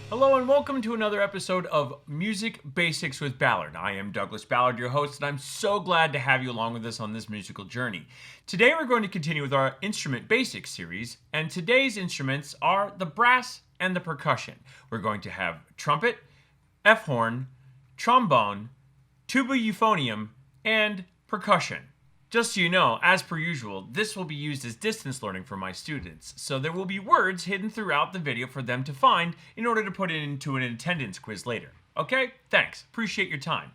Hello and welcome to another episode of Music Basics with Ballard. I am Douglas Ballard, your host, and I'm so glad to have you along with us on this musical journey. Today we're going to continue with our Instrument Basics series, and today's instruments are the brass and the percussion. We're going to have trumpet, F-horn, trombone, tuba euphonium, and percussion. Just so you know, as per usual, this will be used as distance learning for my students, so there will be words hidden throughout the video for them to find in order to put it into an attendance quiz later. Okay? Thanks. Appreciate your time.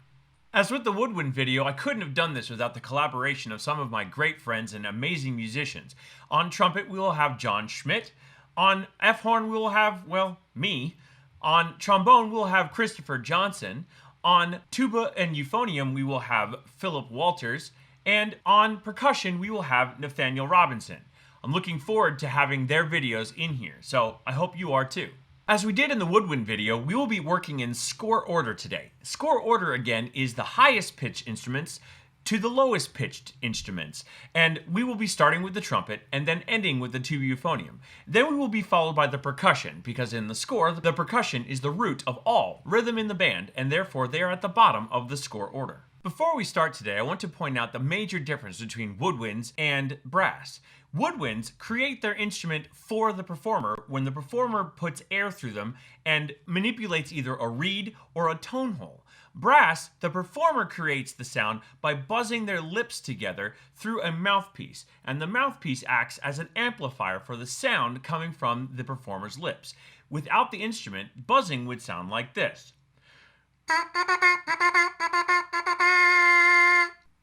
As with the woodwind video, I couldn't have done this without the collaboration of some of my great friends and amazing musicians. On trumpet, we will have John Schmitt. On F-horn, we will have, well, me. On trombone, we'll have Christopher Johnson. On tuba and euphonium, we will have Philip Walters. And on percussion, we will have Nathaniel Robinson. I'm looking forward to having their videos in here, so I hope you are too. As we did in the woodwind video, we will be working in score order today. Score order, again, is the highest pitched instruments to the lowest pitched instruments. And we will be starting with the trumpet and then ending with the tuba euphonium. Then we will be followed by the percussion, because in the score, the percussion is the root of all rhythm in the band, and therefore they are at the bottom of the score order. Before we start today, I want to point out the major difference between woodwinds and brass. Woodwinds create their instrument for the performer when the performer puts air through them and manipulates either a reed or a tone hole. Brass, the performer creates the sound by buzzing their lips together through a mouthpiece, and the mouthpiece acts as an amplifier for the sound coming from the performer's lips. Without the instrument, buzzing would sound like this.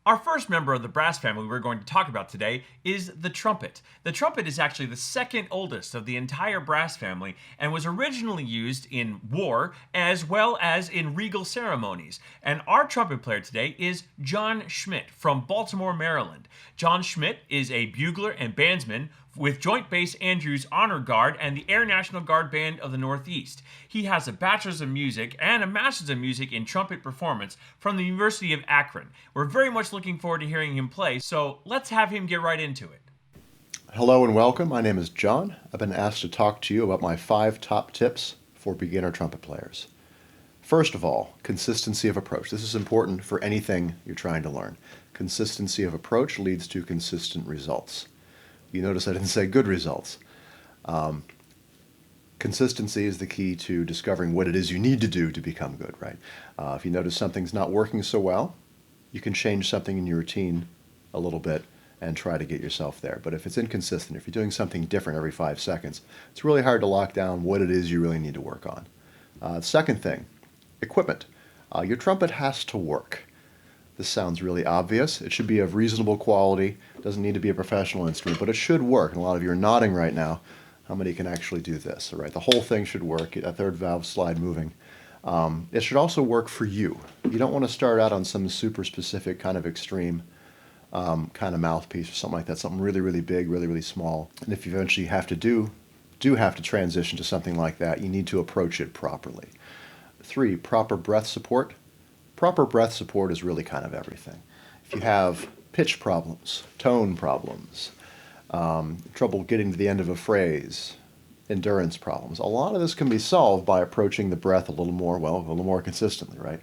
Our first member of the brass family we're going to talk about today is the trumpet. The trumpet is actually the second oldest of the entire brass family and was originally used in war as well as in regal ceremonies. And our trumpet player today is John Schmitt from Baltimore, Maryland. John Schmitt is a bugler and bandsman with Joint Base Andrews Honor Guard and the Air National Guard Band of the Northeast. He has a Bachelor's of Music and a Master's of Music in Trumpet Performance from the University of Akron. We're very much looking forward to hearing him play, so let's have him get right into it. Hello and welcome. My name is John. I've been asked to talk to you about my 5 top tips for beginner trumpet players. First of all, consistency of approach. This is important for anything you're trying to learn. Consistency of approach leads to consistent results. You notice I didn't say good results. Consistency is the key to discovering what it is you need to do to become good, right? If you notice something's not working so well, you can change something in your routine a little bit and try to get yourself there. But if it's inconsistent, if you're doing something different every 5 seconds, it's really hard to lock down what it is you really need to work on. Second thing, equipment. Your trumpet has to work. This sounds really obvious. It should be of reasonable quality. It doesn't need to be a professional instrument, but it should work. And a lot of you are nodding right now. How many can actually do this? All right, the whole thing should work. Get that third valve slide moving. It should also work for you. You don't want to start out on some super specific kind of extreme kind of mouthpiece or something like that. Something really, really big, really, really small. And if you eventually have to do have to transition to something like that, you need to approach it properly. 3, proper breath support. Proper breath support is really kind of everything. If you have pitch problems, tone problems, trouble getting to the end of a phrase, endurance problems, a lot of this can be solved by approaching the breath a little more consistently, right?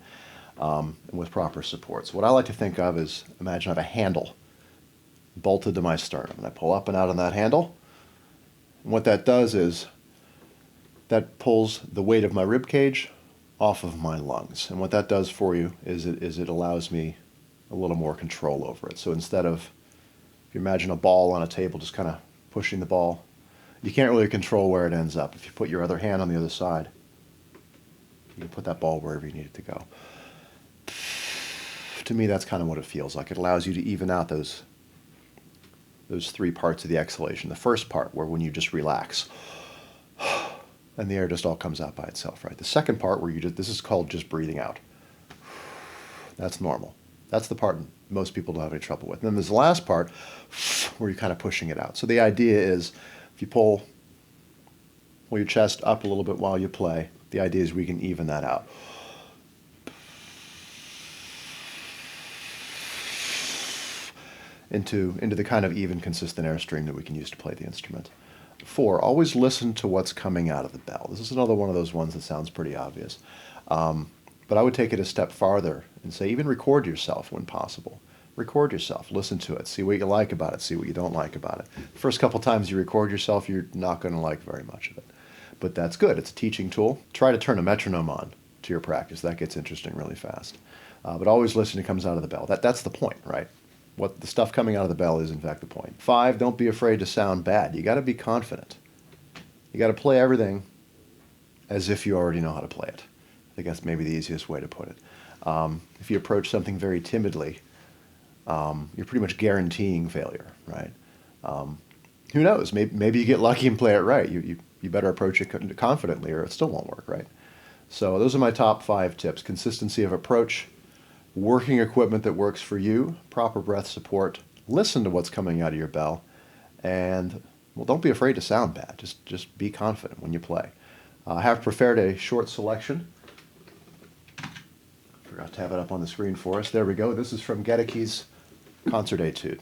And with proper support. So what I like to think of is, imagine I have a handle bolted to my sternum, and I pull up and out on that handle. And what that does is that pulls the weight of my rib cage off of my lungs. And what that does for you is it allows me a little more control over it. So instead of, if you imagine a ball on a table, just kind of pushing the ball, you can't really control where it ends up. If you put your other hand on the other side, you can put that ball wherever you need it to go. To me, that's kind of what it feels like. It allows you to even out those 3 parts of the exhalation. The first part, where when you just relax, and the air just all comes out by itself, right? The second part where this is called just breathing out. That's normal. That's the part most people don't have any trouble with. And then there's the last part where you're kind of pushing it out. So the idea is if you pull your chest up a little bit while you play, the idea is we can even that out. Into the kind of even, consistent airstream that we can use to play the instrument. 4, always listen to what's coming out of the bell. This is another one of those ones that sounds pretty obvious. But I would take it a step farther and say even record yourself when possible. Record yourself, listen to it, see what you like about it, see what you don't like about it. The first couple times you record yourself, you're not going to like very much of it. But that's good. It's a teaching tool. Try to turn a metronome on to your practice. That gets interesting really fast. But always listen to what comes out of the bell. That's the point, right? What the stuff coming out of the bell is, in fact, the point. 5, don't be afraid to sound bad. You got to be confident. You got to play everything as if you already know how to play it. I think that's maybe the easiest way to put it. If you approach something very timidly, you're pretty much guaranteeing failure, right? Who knows? Maybe you get lucky and play it right. You better approach it confidently, or it still won't work, right? So those are my top 5 tips: consistency of approach, working equipment that works for you, proper breath support, listen to what's coming out of your bell, and, well, don't be afraid to sound bad. Just be confident when you play. I have prepared a short selection. Forgot to have it up on the screen for us. There we go. This is from Gedecke's Concert Etude.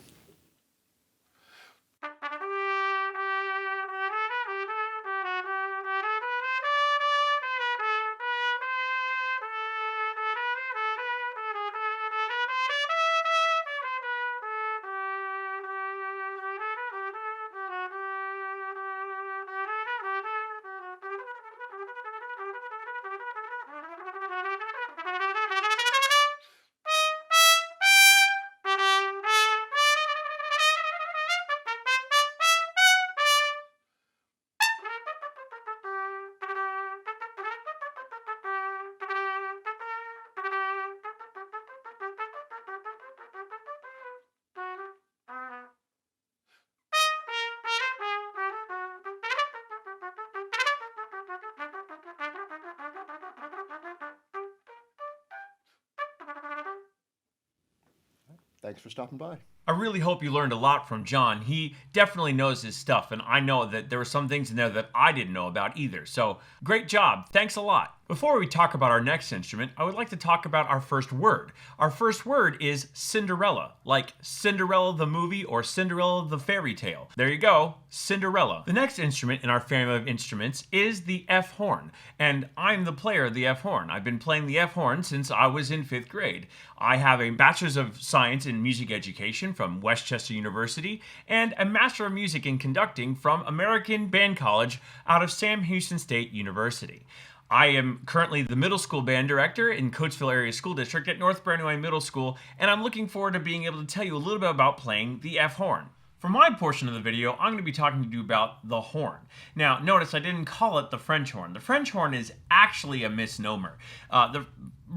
Thanks for stopping by. I really hope you learned a lot from John. He definitely knows his stuff, and I know that there were some things in there that I didn't know about either. So, great job. Thanks a lot. Before we talk about our next instrument, I would like to talk about our first word. Our first word is Cinderella, like Cinderella the movie or Cinderella the fairy tale. There you go, Cinderella. The next instrument in our family of instruments is the F horn, and I'm the player of the F horn. I've been playing the F horn since I was in 5th grade. I have a Bachelor's of Science in Music Education from Westchester University and a Master of Music in Conducting from American Band College out of Sam Houston State University. I am currently the middle school band director in Coatesville Area School District at North Brandywine Middle School, and I'm looking forward to being able to tell you a little bit about playing the F horn. For my portion of the video, I'm going to be talking to you about the horn. Now, notice I didn't call it the French horn. The French horn is actually a misnomer. The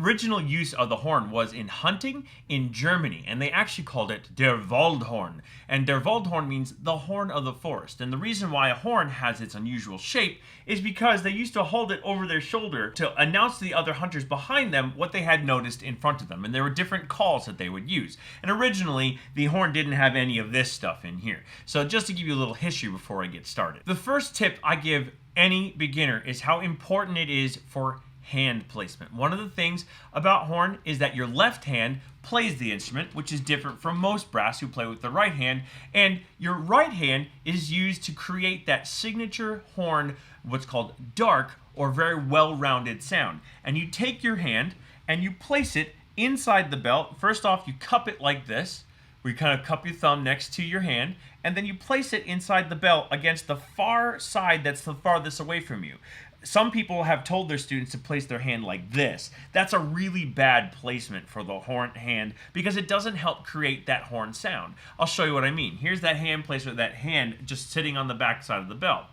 original use of the horn was in hunting in Germany, and they actually called it der Waldhorn. And der Waldhorn means the horn of the forest. And the reason why a horn has its unusual shape is because they used to hold it over their shoulder to announce to the other hunters behind them what they had noticed in front of them. And there were different calls that they would use. And originally, the horn didn't have any of this stuff in here. So just to give you a little history before I get started. The first tip I give any beginner is how important it is for hand placement. One of the things about horn is that your left hand plays the instrument, which is different from most brass who play with the right hand, and your right hand is used to create that signature horn, what's called dark or very well-rounded sound. And you take your hand and you place it inside the belt. First off, you cup it like this, where you kind of cup your thumb next to your hand, and then you place it inside the belt against the far side that's the farthest away from you. Some people have told their students to place their hand like this. That's a really bad placement for the horn hand because it doesn't help create that horn sound. I'll show you what I mean. Here's that hand placement, that hand just sitting on the back side of the belt.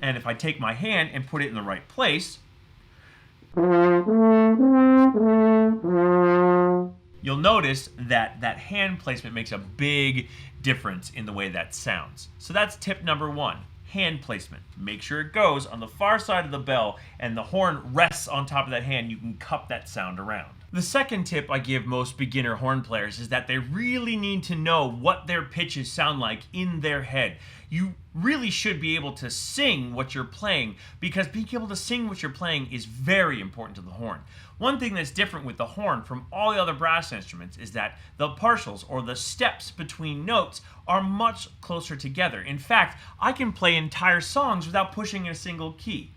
And if I take my hand and put it in the right place, you'll notice that that hand placement makes a big difference in the way that sounds. So that's tip number 1. Hand placement. Make sure it goes on the far side of the bell and the horn rests on top of that hand. You can cup that sound around. The second tip I give most beginner horn players is that they really need to know what their pitches sound like in their head. You really should be able to sing what you're playing, because being able to sing what you're playing is very important to the horn. One thing that's different with the horn from all the other brass instruments is that the partials, or the steps between notes, are much closer together. In fact, I can play entire songs without pushing a single key.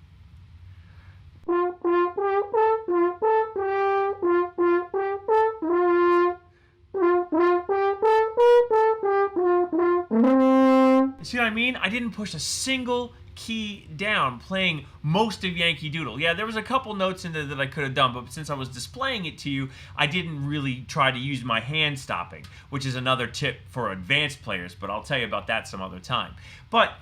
See what I mean? I didn't push a single key down playing most of Yankee Doodle. Yeah, there was a couple notes in there that I could have done, but since I was displaying it to you, I didn't really try to use my hand stopping, which is another tip for advanced players, but I'll tell you about that some other time. But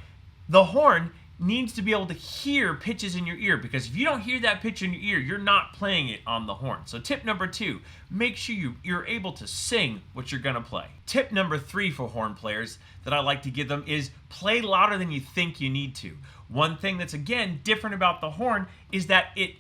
the horn needs to be able to hear pitches in your ear, because if you don't hear that pitch in your ear, you're not playing it on the horn. So tip number 2, make sure you're able to sing what you're gonna play. Tip number 3 for horn players that I like to give them is play louder than you think you need to. One thing that's, again, different about the horn is that it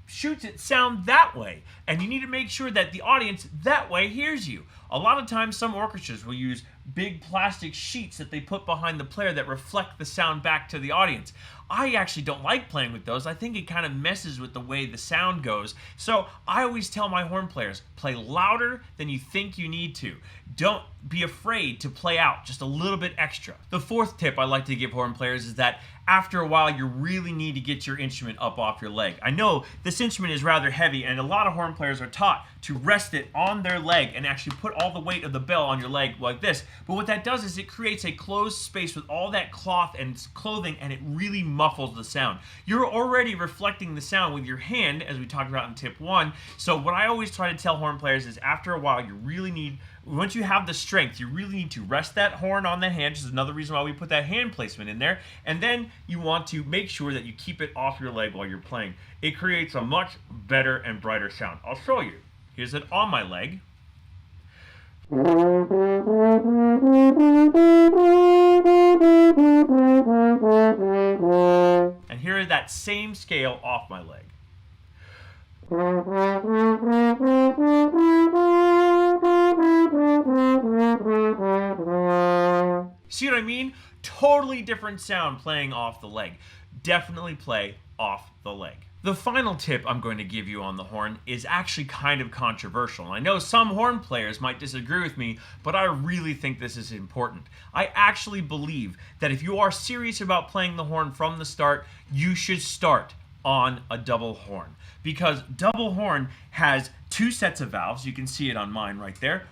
shoots its sound that way, and you need to make sure that the audience that way hears you. A lot of times some orchestras will use big plastic sheets that they put behind the player that reflect the sound back to the audience. I actually don't like playing with those. I think it kind of messes with the way the sound goes. So I always tell my horn players, play louder than you think you need to. Don't be afraid to play out just a little bit extra. The fourth tip I like to give horn players is that after a while, you really need to get your instrument up off your leg. I know this instrument is rather heavy, and a lot of horn players are taught to rest it on their leg and actually put all the weight of the bell on your leg like this. But what that does is it creates a closed space with all that cloth and clothing, and it really muffles the sound. You're already reflecting the sound with your hand, as we talked about in tip 1. So what I always try to tell horn players is after a while, you really need, once you have the strength, you really need to rest that horn on the hand, which is another reason why we put that hand placement in there. And then you want to make sure that you keep it off your leg while you're playing. It creates a much better and brighter sound. I'll show you. Here's it on my leg. And here is that same scale off my leg. See what I mean? Totally different sound playing off the leg. Definitely play off the leg. The final tip I'm going to give you on the horn is actually kind of controversial. I know some horn players might disagree with me, but I really think this is important. I actually believe that if you are serious about playing the horn from the start, you should start on a double horn, because double horn has 2 sets of valves. You can see it on mine right there.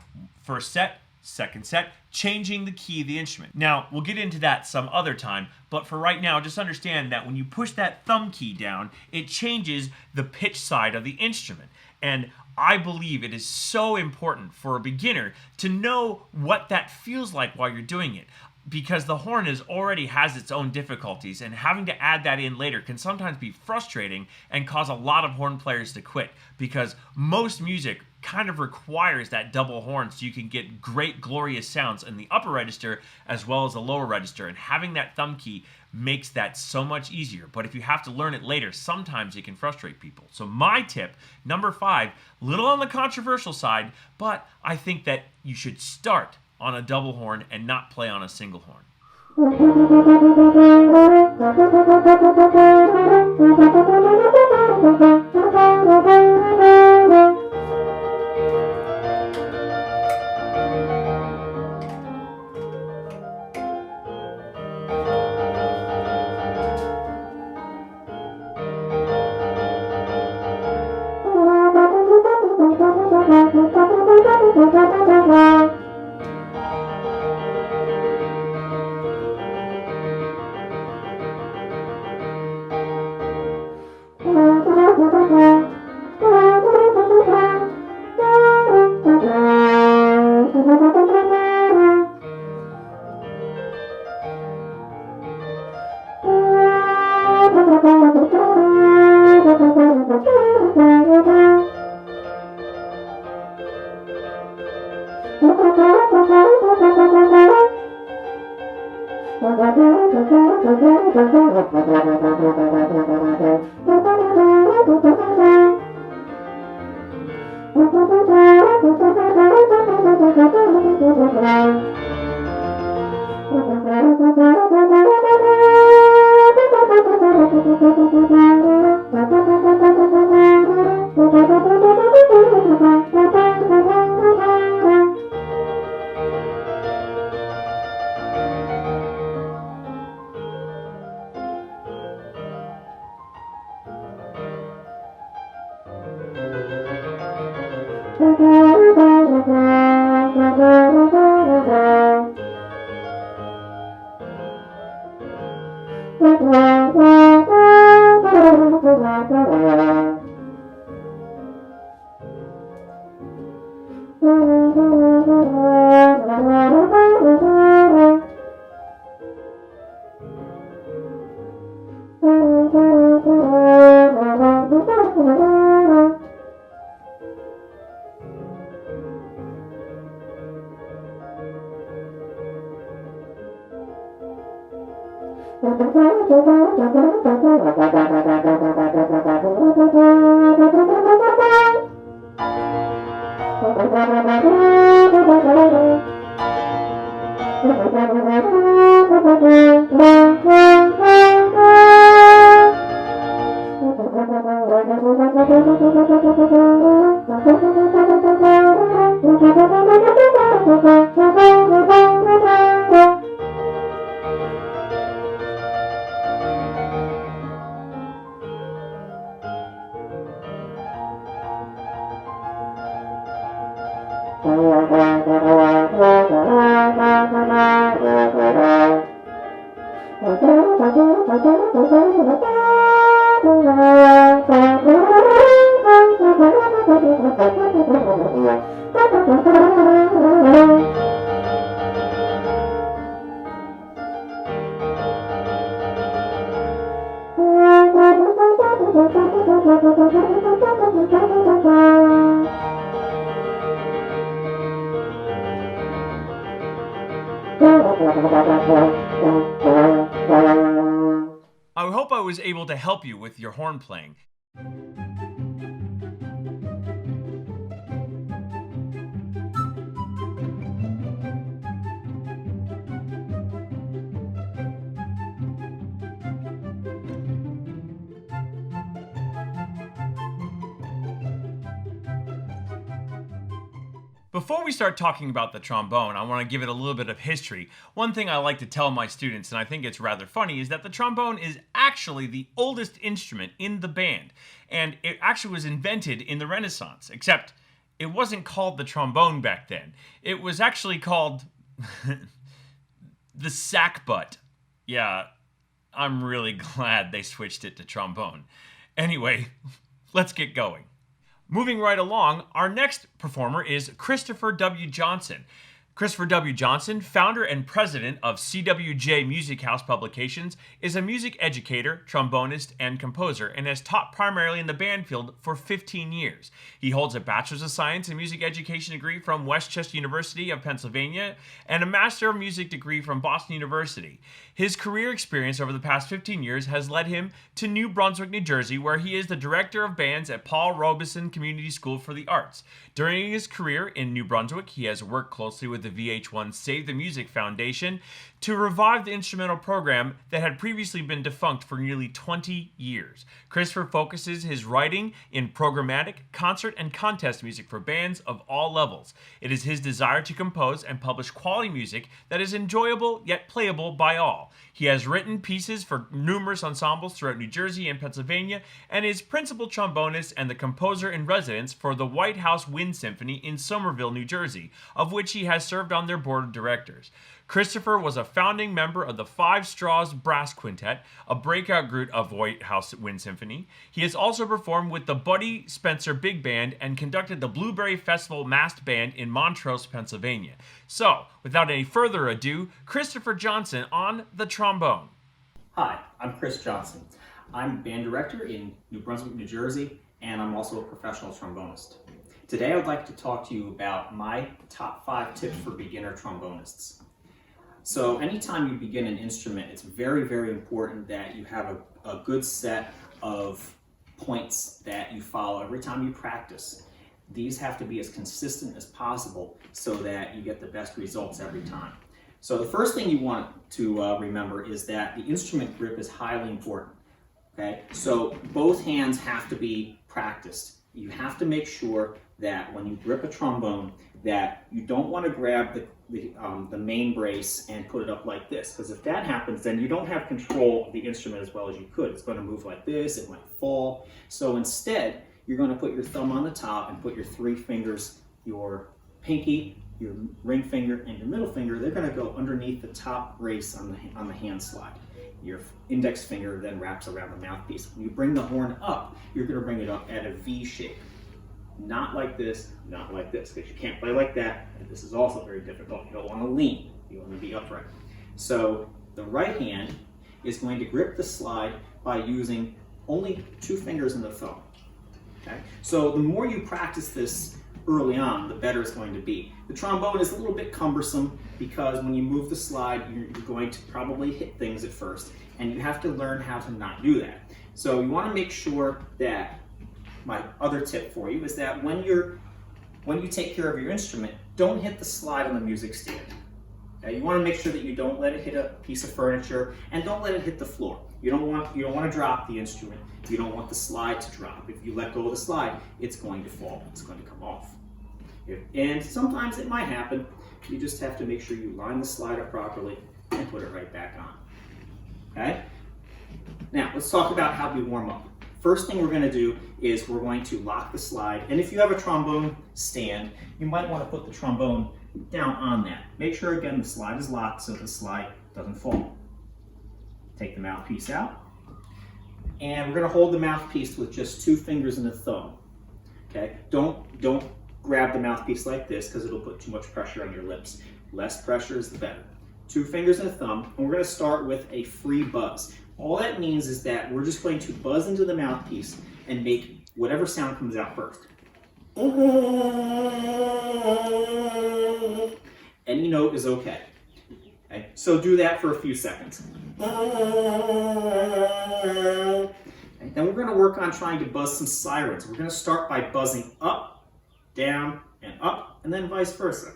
First set, second set, changing the key of the instrument. Now, we'll get into that some other time, but for right now, just understand that when you push that thumb key down, it changes the pitch side of the instrument. And I believe it is so important for a beginner to know what that feels like while you're doing it, because the horn already has its own difficulties, and having to add that in later can sometimes be frustrating and cause a lot of horn players to quit, because most music kind of requires that double horn so you can get great glorious sounds in the upper register as well as the lower register, and having that thumb key makes that so much easier. But if you have to learn it later, sometimes it can frustrate people. So my tip, number 5, little on the controversial side, but I think that you should start on a double horn and not play on a single horn. I hope I was able to help you with your horn playing. Before we start talking about the trombone, I want to give it a little bit of history. One thing I like to tell my students, and I think it's rather funny, is that the trombone is actually the oldest instrument in the band. And it actually was invented in the Renaissance, except it wasn't called the trombone back then. It was actually called the sackbut. Yeah, I'm really glad they switched it to trombone. Anyway, let's get going. Moving right along, our next performer is Christopher W. Johnson. Christopher W. Johnson, founder and president of CWJ Music House Publications, is a music educator, trombonist, and composer, and has taught primarily in the band field for 15 years. He holds a Bachelor's of Science in Music Education degree from West Chester University of Pennsylvania and a Master of Music degree from Boston University. His career experience over the past 15 years has led him to New Brunswick, New Jersey, where he is the director of bands at Paul Robeson Community School for the Arts. During his career in New Brunswick, he has worked closely with the VH1 Save the Music Foundation to revive the instrumental program that had previously been defunct for nearly 20 years. Christopher focuses his writing in programmatic, concert, and contest music for bands of all levels. It is his desire to compose and publish quality music that is enjoyable yet playable by all. He has written pieces for numerous ensembles throughout New Jersey and Pennsylvania, and is principal trombonist and the composer in residence for the White House Wind Symphony in Somerville, New Jersey, of which he has served on their board of directors. Christopher was a founding member of the Five Straws Brass Quintet, a breakout group of White House Wind Symphony. He has also performed with the Buddy Spencer Big Band and conducted the Blueberry Festival Massed Band in Montrose, Pennsylvania. So, without any further ado, Christopher Johnson on the trombone. Hi, I'm Chris Johnson. I'm band director in New Brunswick, New Jersey, and I'm also a professional trombonist. Today I'd like to talk to you about my top 5 tips for beginner trombonists. So anytime you begin an instrument, it's very, very important that you have a good set of points that you follow every time you practice. These have to be as consistent as possible so that you get the best results every time. So the first thing you want to remember is that the instrument grip is highly important. Okay, so both hands have to be practiced. You have to make sure that when you grip a trombone, that you don't want to grab the main brace and put it up like this, because if that happens, then you don't have control of the instrument as well as you could. It's going to move like this, it might fall. So instead, you're going to put your thumb on the top and put your 3 fingers, your pinky, your ring finger, and your middle finger, they're going to go underneath the top brace on the hand slide. Your index finger then wraps around the mouthpiece. When you bring the horn up, you're going to bring it up at a V shape. Not like this, not like this, because you can't play like that, and this is also very difficult. You don't want to lean, you want to be upright. So the right hand is going to grip the slide by using only 2 fingers and the thumb. Okay? So the more you practice this early on, the better it's going to be. The trombone is a little bit cumbersome because when you move the slide, you're going to probably hit things at first, and you have to learn how to not do that. So you want to make sure that, my other tip for you is that when you take care of your instrument, don't hit the slide on the music stand. Okay? You want to make sure that you don't let it hit a piece of furniture, and don't let it hit the floor. You don't want to drop the instrument. You don't want the slide to drop. If you let go of the slide, it's going to fall. It's going to come off. And sometimes it might happen. You just have to make sure you line the slide up properly and put it right back on. Okay? Now, let's talk about how we warm up. First thing we're going to do is we're going to lock the slide. And if you have a trombone stand, you might want to put the trombone down on that. Make sure, again, the slide is locked so the slide doesn't fall. Take the mouthpiece out. And we're going to hold the mouthpiece with just 2 fingers and a thumb. Okay? Don't grab the mouthpiece like this because it'll put too much pressure on your lips. Less pressure is the better. 2 fingers and a thumb, and we're going to start with a free buzz. All that means is that we're just going to buzz into the mouthpiece and make whatever sound comes out first. Any note is okay. Okay? So do that for a few seconds. Okay? Then we're going to work on trying to buzz some sirens. We're going to start by buzzing up, down, and then vice versa.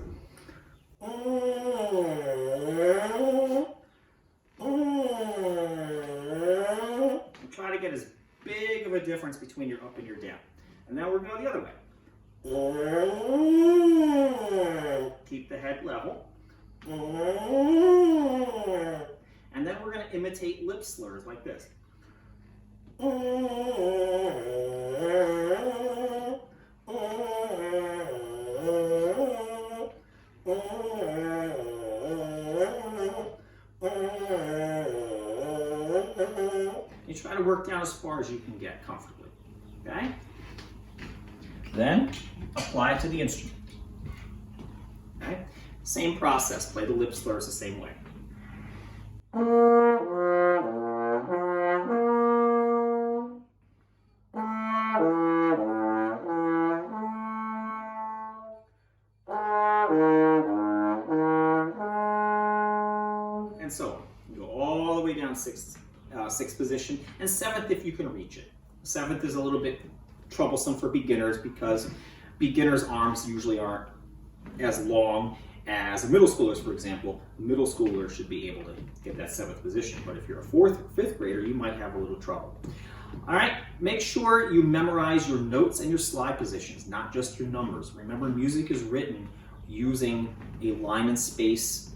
Try to get as big of a difference between your up and your down. And now we're going to go the other way. Keep the head level. And then we're going to imitate lip slurs like this. You try to work down as far as you can get comfortably. Okay? Then apply it to the instrument. Okay? Same process. Play the lip slurs the same way. And so on. You go all the way down sixth position, and 7th if you can reach it. 7th is a little bit troublesome for beginners because beginners' arms usually aren't as long as a middle schooler's, for example. A middle schooler should be able to get that 7th position, but if you're a 4th or 5th grader, you might have a little trouble. All right, make sure you memorize your notes and your slide positions, not just your numbers. Remember, music is written using a line and space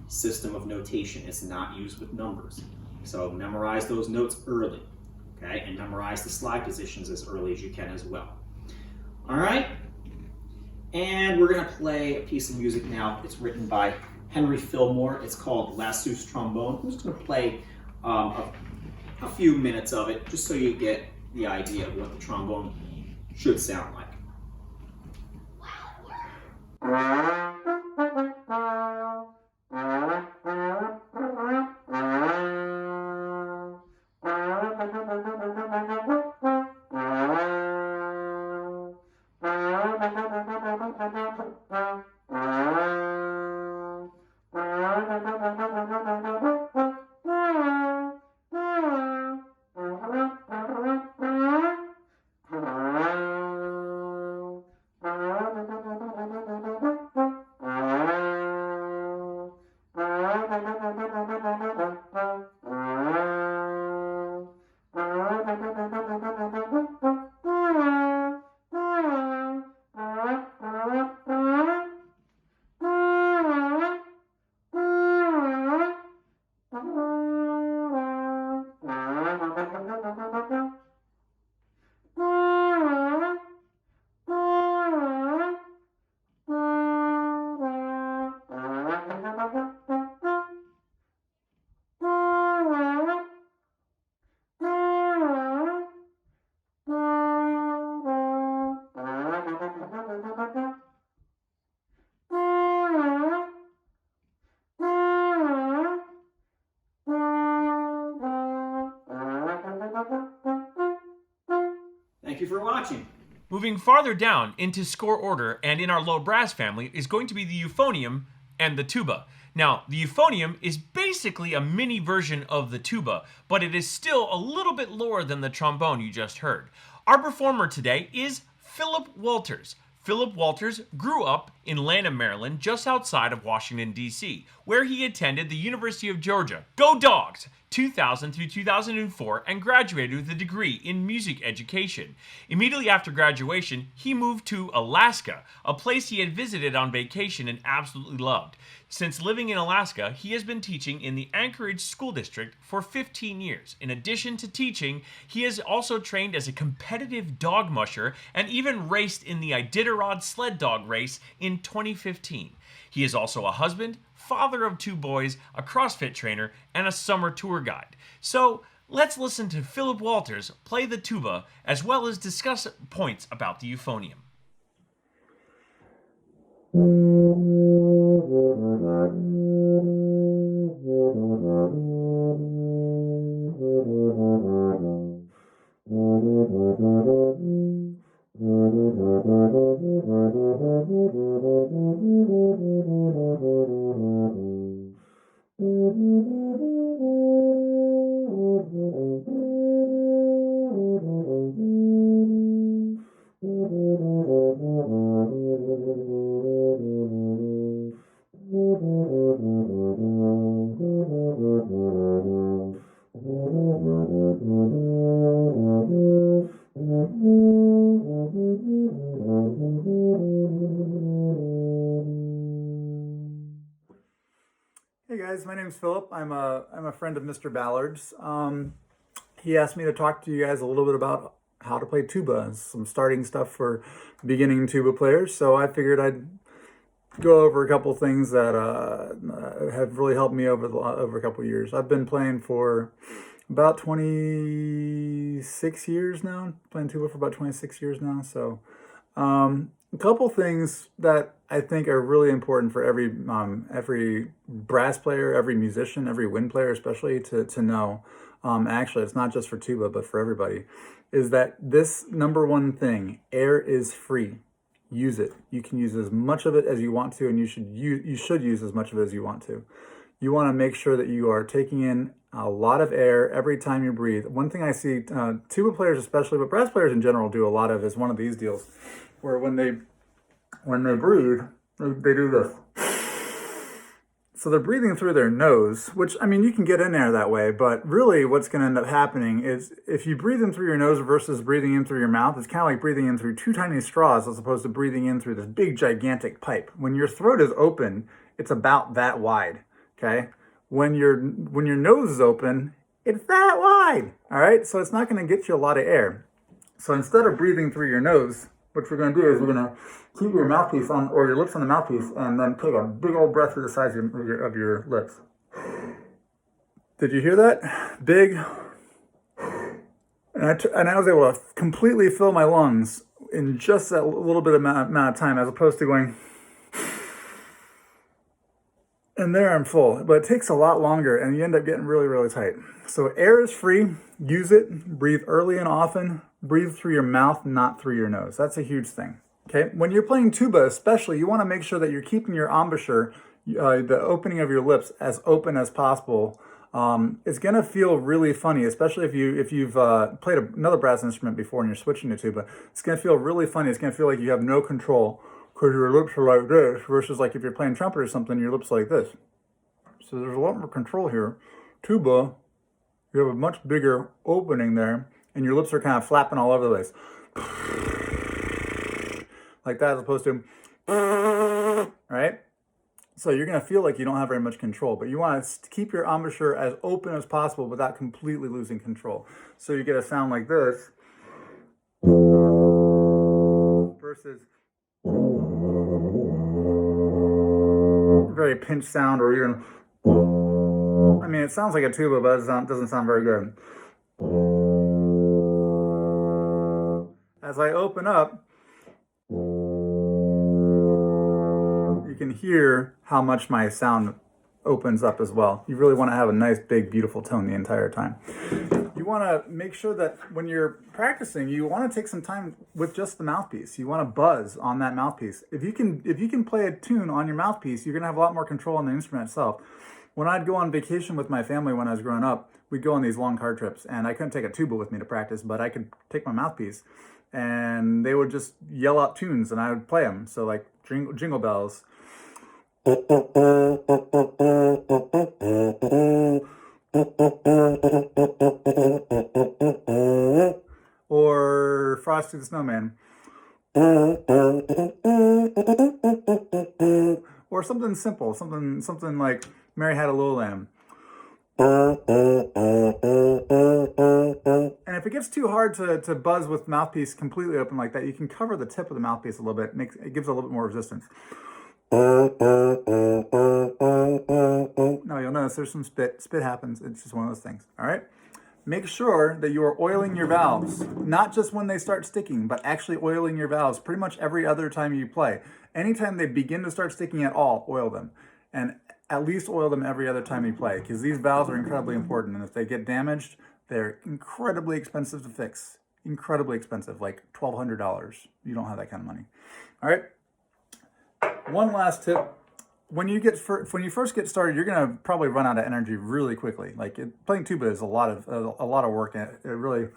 system of notation. It's not used with numbers. So memorize those notes early, okay? And memorize the slide positions as early as you can as well. All right? And we're gonna play a piece of music now. It's written by Henry Fillmore. It's called Lassus Trombone. I'm just gonna play a few minutes of it just so you get the idea of what the trombone should sound like. Thank you for watching. Moving farther down into score order and in our low brass family is going to be the euphonium and the tuba. Now, the euphonium is basically a mini version of the tuba, but it is still a little bit lower than the trombone you just heard. Our performer today is Philip Walters. Philip Walters grew up in Lanham, Maryland, just outside of Washington, D.C., where he attended the University of Georgia, Go Dogs, 2000 through 2004, and graduated with a degree in music education. Immediately after graduation, he moved to Alaska, a place he had visited on vacation and absolutely loved. Since living in Alaska, he has been teaching in the Anchorage School District for 15 years. In addition to teaching, he has also trained as a competitive dog musher and even raced in the Iditarod sled dog race in 2015. He is also a husband, father of 2 boys, a CrossFit trainer, and a summer tour guide. So let's listen to Philip Walters play the tuba as well as discuss points about the euphonium. Hey guys, my name's Philip. I'm a friend of Mr. Ballard's. He asked me to talk to you guys a little bit about how to play tuba, some starting stuff for beginning tuba players. So I figured I'd go over a couple things that have really helped me over a couple of years. I've been playing for about 26 years now. Playing tuba for about 26 years now. So a couple things that I think are really important for every brass player, every musician, every wind player especially to know. Actually, it's not just for tuba, but for everybody, is that this number one thing, air is free. Use it. You can use as much of it as you want to, and you should use as much of it as you want to. You want to make sure that you are taking in a lot of air every time you breathe. One thing I see tuba players especially, but brass players in general do a lot of is one of these deals, where when they breathe, they do this. So they're breathing through their nose, which, I mean, you can get in there that way, but really what's going to end up happening is if you breathe in through your nose versus breathing in through your mouth, it's kind of like breathing in through 2 tiny straws as opposed to breathing in through this big, gigantic pipe. When your throat is open, it's about that wide, okay? When your nose is open, it's that wide, all right? So it's not going to get you a lot of air. So instead of breathing through your nose, what we're going to do is we're going to keep your mouthpiece on, or your lips on the mouthpiece, and then take a big old breath through the sides of your lips. Did you hear that? Big. And I was able to completely fill my lungs in just that little bit amount of time, as opposed to going, and there I'm full. But it takes a lot longer, and you end up getting really, really tight. So air is free. Use it. Breathe early and often. Breathe through your mouth, not through your nose. That's a huge thing. Okay, when you're playing tuba especially, you want to make sure that you're keeping your embouchure, the opening of your lips, as open as possible. It's going to feel really funny, especially if you've played another brass instrument before and you're switching to tuba. It's going to feel really funny. It's going to feel like you have no control because your lips are like this, versus like if you're playing trumpet or something, your lips are like this. So there's a lot more control here. Tuba, you have a much bigger opening there, and your lips are kind of flapping all over the place. Like that, as opposed to, right? So you're going to feel like you don't have very much control, but you want to keep your embouchure as open as possible without completely losing control. So you get a sound like this versus very pinched sound, or even, I mean, it sounds like a tuba, but it doesn't sound very good. As I open up, you can hear how much my sound opens up as well. You really want to have a nice, big, beautiful tone the entire time. You want to make sure that when you're practicing, you want to take some time with just the mouthpiece. You want to buzz on that mouthpiece. If you can play a tune on your mouthpiece, you're going to have a lot more control on the instrument itself. When I'd go on vacation with my family when I was growing up, we'd go on these long car trips, and I couldn't take a tuba with me to practice, but I could take my mouthpiece, and they would just yell out tunes, and I would play them. So like Jingle Bells. Or Frosty the Snowman. Or something simple, something like Mary Had a Little Lamb. And if it gets too hard to buzz with mouthpiece completely open like that, you can cover the tip of the mouthpiece a little bit. It gives a little bit more resistance. Now you'll notice there's some spit. Spit happens. It's just one of those things. All right. Make sure that you are oiling your valves, not just when they start sticking, but actually oiling your valves pretty much every other time you play. Anytime they begin to start sticking at all, oil them. And at least oil them every other time you play, because these valves are incredibly important. And if they get damaged, they're incredibly expensive to fix. Incredibly expensive, like $1,200. You don't have that kind of money. All right. One last tip. When you first get started, you're gonna probably run out of energy really quickly. Playing tuba is a lot of work, and it really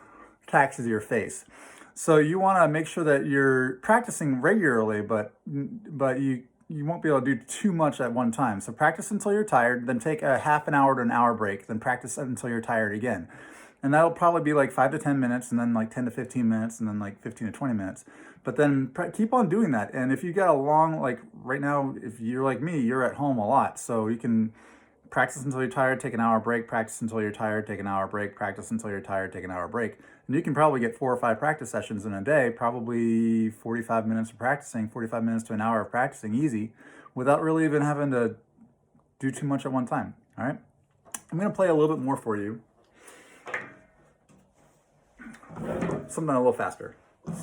taxes your face. So you want to make sure that you're practicing regularly, but you won't be able to do too much at one time. So practice until you're tired, then take a half an hour to an hour break, then practice until you're tired again. And that'll probably be like 5 to 10 minutes, and then like 10 to 15 minutes, and then like 15 to 20 minutes. But then keep on doing that. And if you got a long, like right now, if you're like me, you're at home a lot. So you can practice until you're tired, take an hour break, practice until you're tired, take an hour break, practice until you're tired, take an hour break. And you can probably get 4 or 5 practice sessions in a day, probably 45 minutes of practicing, 45 minutes to an hour of practicing easy, without really even having to do too much at one time. All right. I'm going to play a little bit more for you. Something a little faster.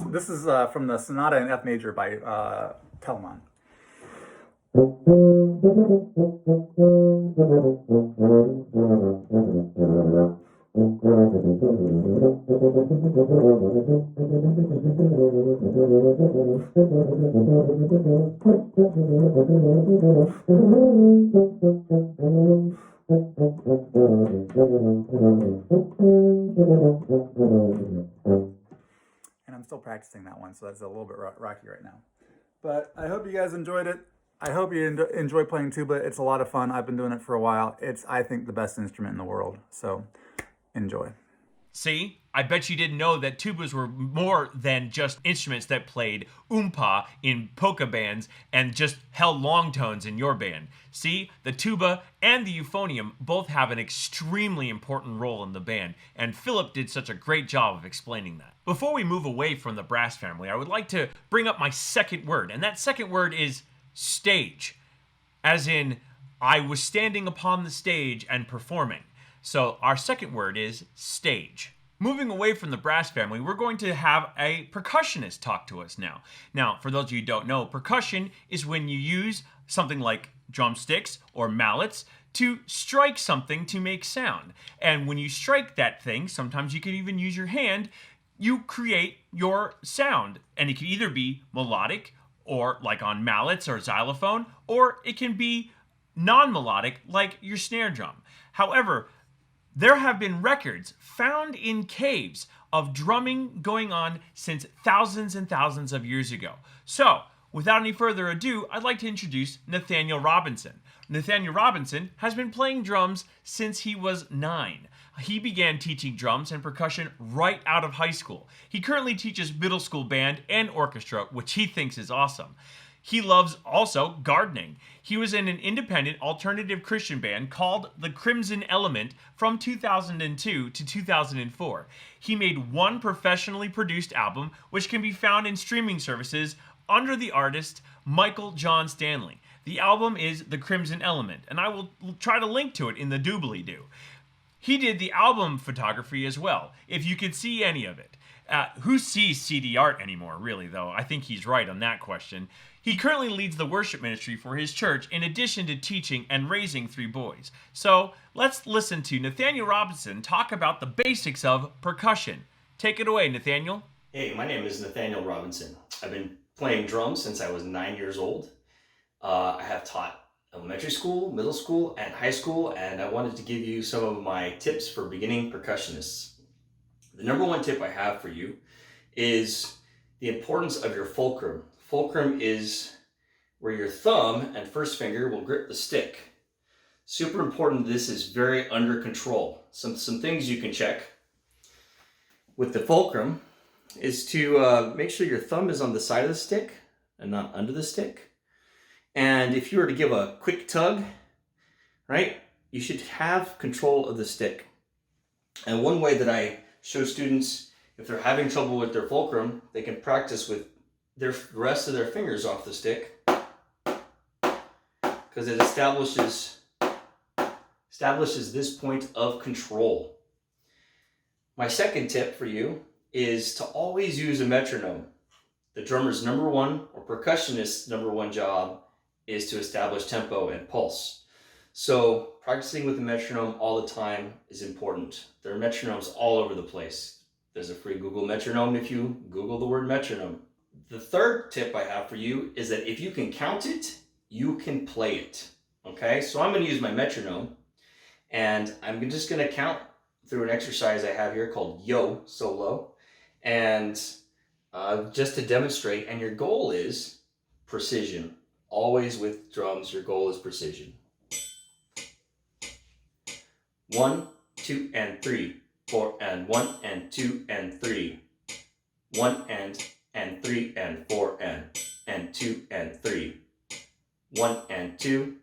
This is from the Sonata in F major by Telemann. And I'm still practicing that one, so that's a little bit rocky right now. But I hope you guys enjoyed it. I hope you enjoy playing tuba. It's a lot of fun. I've been doing it for a while. It's, I think, the best instrument in the world. So enjoy. See, I bet you didn't know that tubas were more than just instruments that played oompa in polka bands and just held long tones in your band. See, the tuba and the euphonium both have an extremely important role in the band, and Philip did such a great job of explaining that. Before we move away from the brass family, I would like to bring up my second word, and that second word is stage. As in, I was standing upon the stage and performing. So our second word is stage. Moving away from the brass family, we're going to have a percussionist talk to us now. Now, for those of you who don't know, percussion is when you use something like drumsticks or mallets to strike something to make sound. And when you strike that thing, sometimes you can even use your hand, you create your sound. And it can either be melodic, or like on mallets or xylophone, or it can be non-melodic like your snare drum. However, there have been records found in caves of drumming going on since thousands and thousands of years ago. So, without any further ado, I'd like to introduce Nathaniel Robinson. Nathaniel Robinson has been playing drums since he was 9. He began teaching drums and percussion right out of high school. He currently teaches middle school band and orchestra, which he thinks is awesome. He loves also gardening. He was in an independent alternative Christian band called The Crimson Element from 2002 to 2004. He made one professionally produced album, which can be found in streaming services under the artist Michael John Stanley. The album is The Crimson Element, and I will try to link to it in the doobly-doo. He did the album photography as well, if you could see any of it. Who sees CD art anymore, really, though? I think he's right on that question. He currently leads the worship ministry for his church in addition to teaching and raising 3 boys. So let's listen to Nathaniel Robinson talk about the basics of percussion. Take it away, Nathaniel. Hey, my name is Nathaniel Robinson. I've been playing drums since I was 9 years old. I have taught elementary school, middle school, and high school, and I wanted to give you some of my tips for beginning percussionists. The number one tip I have for you is the importance of your fulcrum. Fulcrum is where your thumb and first finger will grip the stick. Super important, this is very under control. Some things you can check with the fulcrum is to make sure your thumb is on the side of the stick and not under the stick. And if you were to give a quick tug, right, you should have control of the stick. And one way that I show students, if they're having trouble with their fulcrum, they can practice with the rest of their fingers off the stick, because it establishes this point of control. My second tip for you is to always use a metronome. The drummer's number one, or percussionist's number one job, is to establish tempo and pulse. So practicing with the metronome all the time is important. There are metronomes all over the place. There's a free Google metronome if you Google the word metronome. The third tip I have for you is that if you can count it, you can play it. Okay, so I'm going to use my metronome, and I'm just going to count through an exercise I have here called Yo Solo, and just to demonstrate. And your goal is precision. Always with drums, your goal is precision. 1, 2, and 3, 4, and 1, and 2, and 3. 1 and 3, and 4, and 2, and 3. 1 and 2,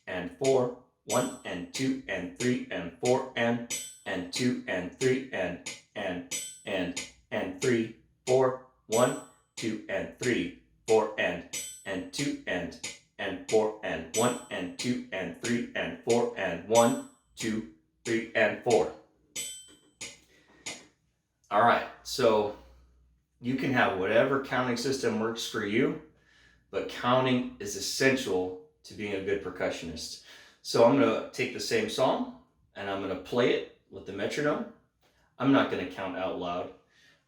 and 4. 1 and 2, and 3, and 4, and 2, and 3, and 3, 4. 1, 2, and 3, 4, and 2, and 4, and 1, and 2, and 3, and 4, and 1, 2, 3, and 4. All right, so you can have whatever counting system works for you, but counting is essential to being a good percussionist. So I'm going to take the same song and I'm going to play it with the metronome. I'm not going to count out loud,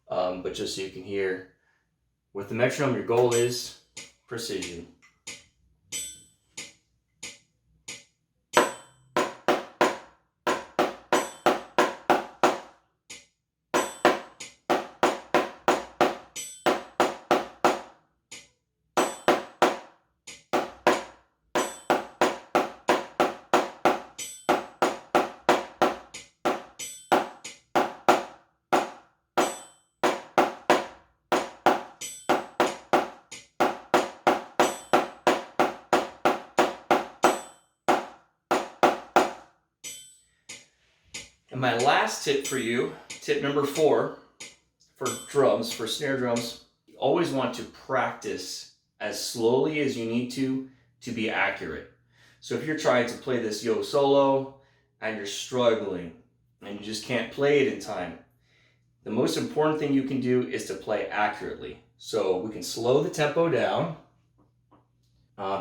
but just so you can hear. With the metronome, your goal is precision. And my last tip for you, tip number 4 for drums, for snare drums, you always want to practice as slowly as you need to be accurate. So if you're trying to play this Yo solo and you're struggling and you just can't play it in time, the most important thing you can do is to play accurately. So we can slow the tempo down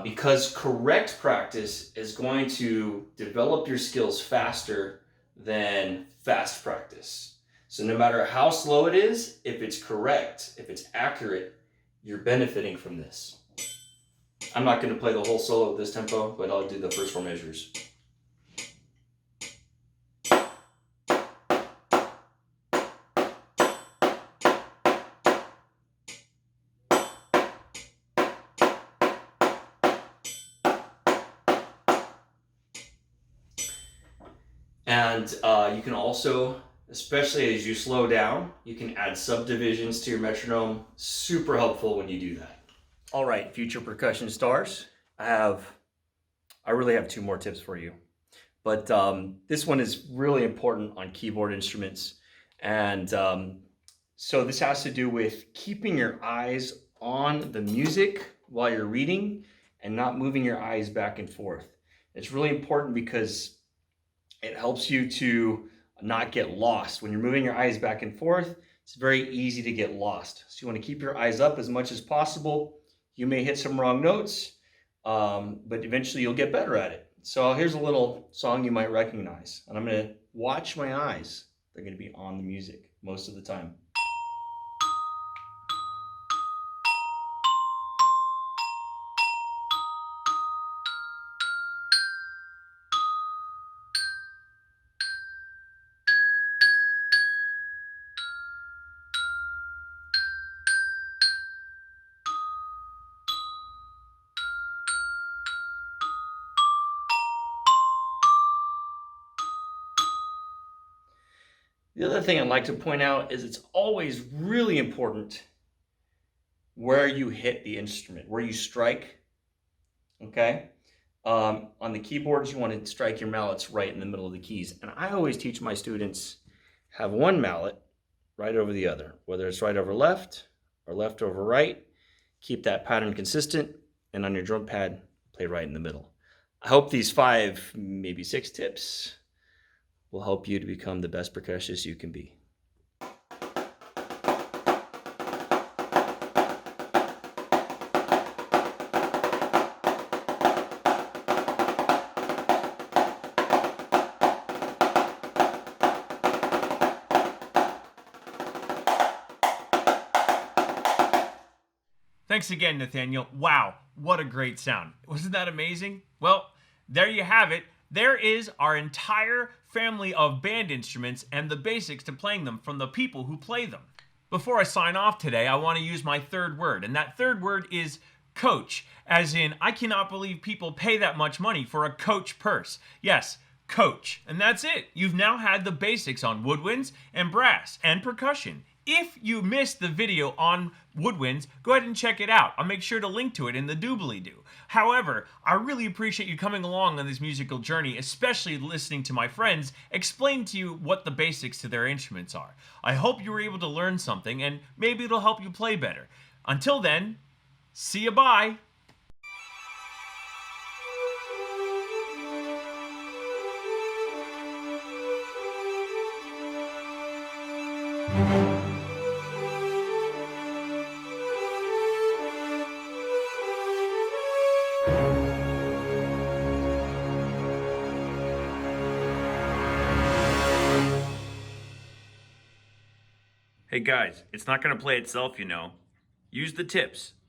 because correct practice is going to develop your skills faster than fast practice. So no matter how slow it is, if it's correct, if it's accurate, you're benefiting from this. I'm not going to play the whole solo at this tempo, but I'll do the first 4 measures. And you can also, especially as you slow down, you can add subdivisions to your metronome. Super helpful when you do that. All right, future percussion stars, I really have 2 more tips for you. But this one is really important on keyboard instruments. And so this has to do with keeping your eyes on the music while you're reading and not moving your eyes back and forth. It's really important because it helps you to not get lost. When you're moving your eyes back and forth, it's very easy to get lost. So you want to keep your eyes up as much as possible. You may hit some wrong notes, but eventually you'll get better at it. So here's a little song you might recognize. And I'm going to watch my eyes. They're going to be on the music most of the time. The other thing I'd like to point out is it's always really important where you hit the instrument, where you strike, okay? On the keyboards, you want to strike your mallets right in the middle of the keys. And I always teach my students, have one mallet right over the other, whether it's right over left or left over right. Keep that pattern consistent, and on your drum pad, play right in the middle. I hope these 5, maybe 6 tips will help you to become the best percussionist you can be. Thanks again, Nathaniel. Wow, what a great sound. Wasn't that amazing? Well, there you have it. There is our entire family of band instruments and the basics to playing them from the people who play them. Before I sign off today, I want to use my third word, and that third word is coach, as in, I cannot believe people pay that much money for a coach purse. Yes, coach. And that's it. You've now had the basics on woodwinds and brass and percussion. If you missed the video on woodwinds, go ahead and check it out. I'll make sure to link to it in the doobly-doo. However, I really appreciate you coming along on this musical journey, especially listening to my friends explain to you what the basics to their instruments are. I hope you were able to learn something, and maybe it'll help you play better. Until then, see you, bye! Hey guys, it's not going to play itself, you know. Use the tips.